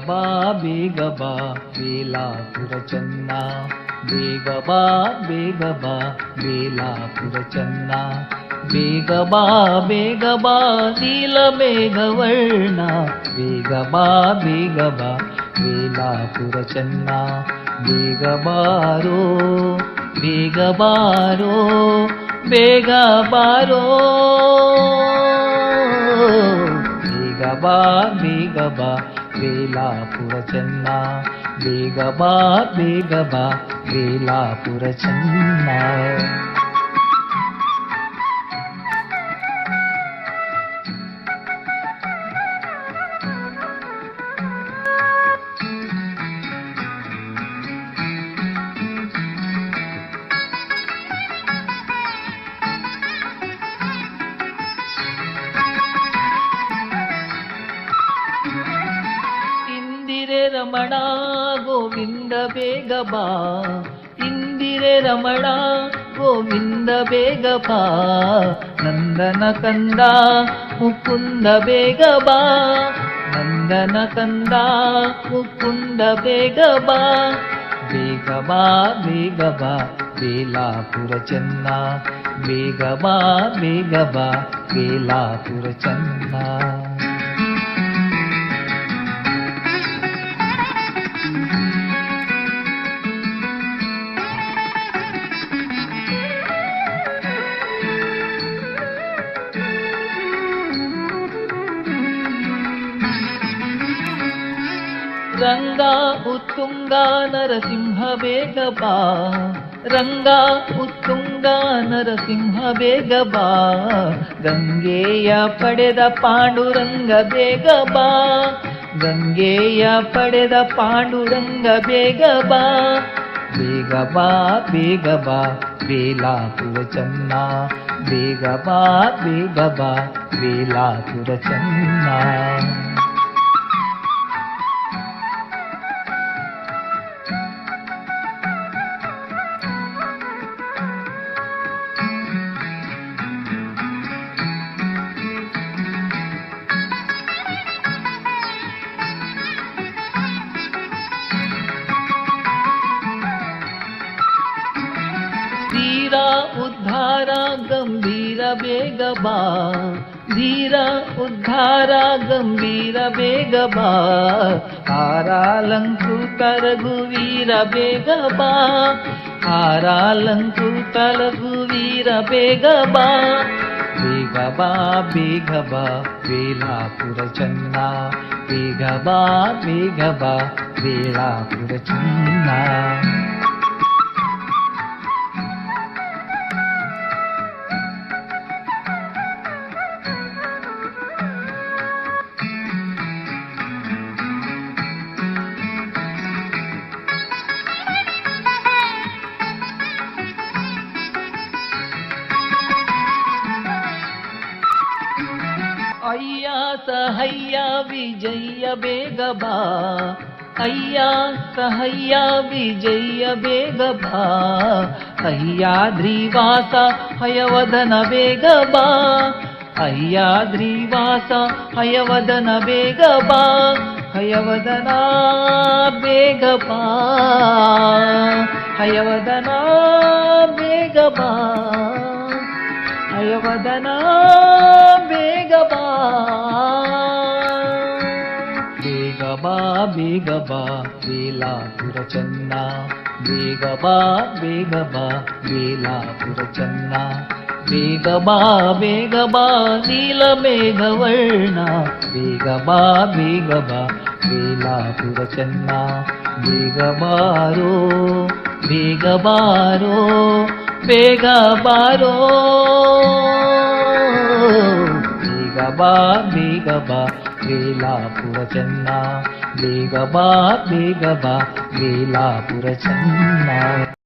ಬಾ ಬೇಗ ಬಾ ಬೇಲಾಪುರ ಚೆನ್ನ, ಬೇಗ ಬಾ ಬೇಲಾಪುರ ಚೆನ್ನ, ಬೇಗ ಬಾ ನೀಲ ಮೇಘವರ್ಣ, ಬೇಗ ಬಾ ಬೇಲಾಪುರ ಚೆನ್ನ, ಬೇಗ ಬಾರೋ ಬೇಗ ಬಾರೋ ಬೇಗ ಬಾರೋ, ಬೇಗ ಬಾ ಬೇಲಾಪುರ ಚೆನ್ನ, ಬೇಗ ಬಾ ಬೇಲಾಪುರ ಚೆನ್ನ. ರಮಣ ಗೋವಿಂದ ಬೇಗ ಬಾ, ಇಂದಿರೆ ರಮಣ ಗೋವಿಂದ ಬೇಗ ಬಾ, ನಂದನ ಕಂದ ಮುಕುಂದ ಬೇಗ ಬಾ, ನಂದನ ಕಂದ ಮುಕುಂದ ಬೇಗ ಬಾ, ಬೇಗ ಬಾ ಬೇಲಾಪುರ ಚೆನ್ನ, ಬೇಗ ಬಾ ಬೇಲಾಪುರ ಚೆನ್ನ. ರಂಗ ಉತ್ತುಂಗ ನರಸಿಂಹ ಬೇಗ ಬಾ, ರಂಗ ಉತ್ತುಂಗ ನರಸಿಂಹ ಬೇಗ ಬಾ, ಗಂಗೆಯ ಪಡೆದ ಪಾಂಡುರಂಗ ಬೇಗ ಬಾ, ಗಂಗೆಯ ಪಡೆದ ಪಾಂಡುರಂಗ ಬೇಗ ಬಾ, ಬೇಗ ಬಾ ಬೇಲಾಪುರ ಚೆನ್ನ, ಬೇಗ ಬಾ ಬೇಲಾಪುರ ಚೆನ್ನ. ಧೀರ ಉದ್ಧಾರ ಗಂಭೀರ ಬೇಗ ಬಾ, ಧೀರ ಉದ್ಧಾರ ಗಂಭೀರ ಬೇಗ ಬಾ, ಹಾರಾಲಂಕೃತ ರಘುವೀರ ಬೇಗ ಬಾ, ಹಾರಾಲಂಕೃತ ರಘುವೀರ ಬೇಗ ಬಾ, ಬೇಗ ಬಾ ಬೇಲಾಪುರ ಚೆನ್ನ, ಬೇಗ ಬಾ ಬೇಲಾಪುರ ಚೆನ್ನ. ಅಯ್ಯ ಸಹಯ್ಯ ವಿಜಯ ಬೇಗ ಬಾ, ಅಯ್ಯ ಸಹಯ್ಯ ವಿಜಯ ಬೇಗ ಬಾ, ಅಯ್ಯಾದ್ರಿವಾಸ ಹಯವದನ ಬೇಗ ಬಾ, ಅಯ್ಯಾದ್ರಿವಾಸ ಹಯವದನ ಬೇಗ ಬಾ, ಹಯವದನ ಬೇಗ ಬಾ, ಹಯವದನ ಬೇಗ ಬಾ, ಹಯವದನ ಬೇಗ ಬಾ, ಬೇಗ ಬಾ ಬೇಲಾಪುರ ಚೆನ್ನ, ಬೇಗ ಬಾ ಬೇಲಾಪುರ ಚೆನ್ನ, ಬೇಗ ಬಾ ನೀಲ ಮೇಘವರ್ಣ, ಬೇಗ ಬಾ ಬೇಲಾಪುರ ಚೆನ್ನ, ಬೇಗ ಬಾರೋ ಬೇಗ ಬಾರೋ ಬೇಗ ಬಾರೋ, ಬೇಗ ಬಾ ಬೇಲಾಪುರ ಚೆನ್ನ, ಬೇಗ ಬಾ ಬೇಲಾಪುರ ಚೆನ್ನ.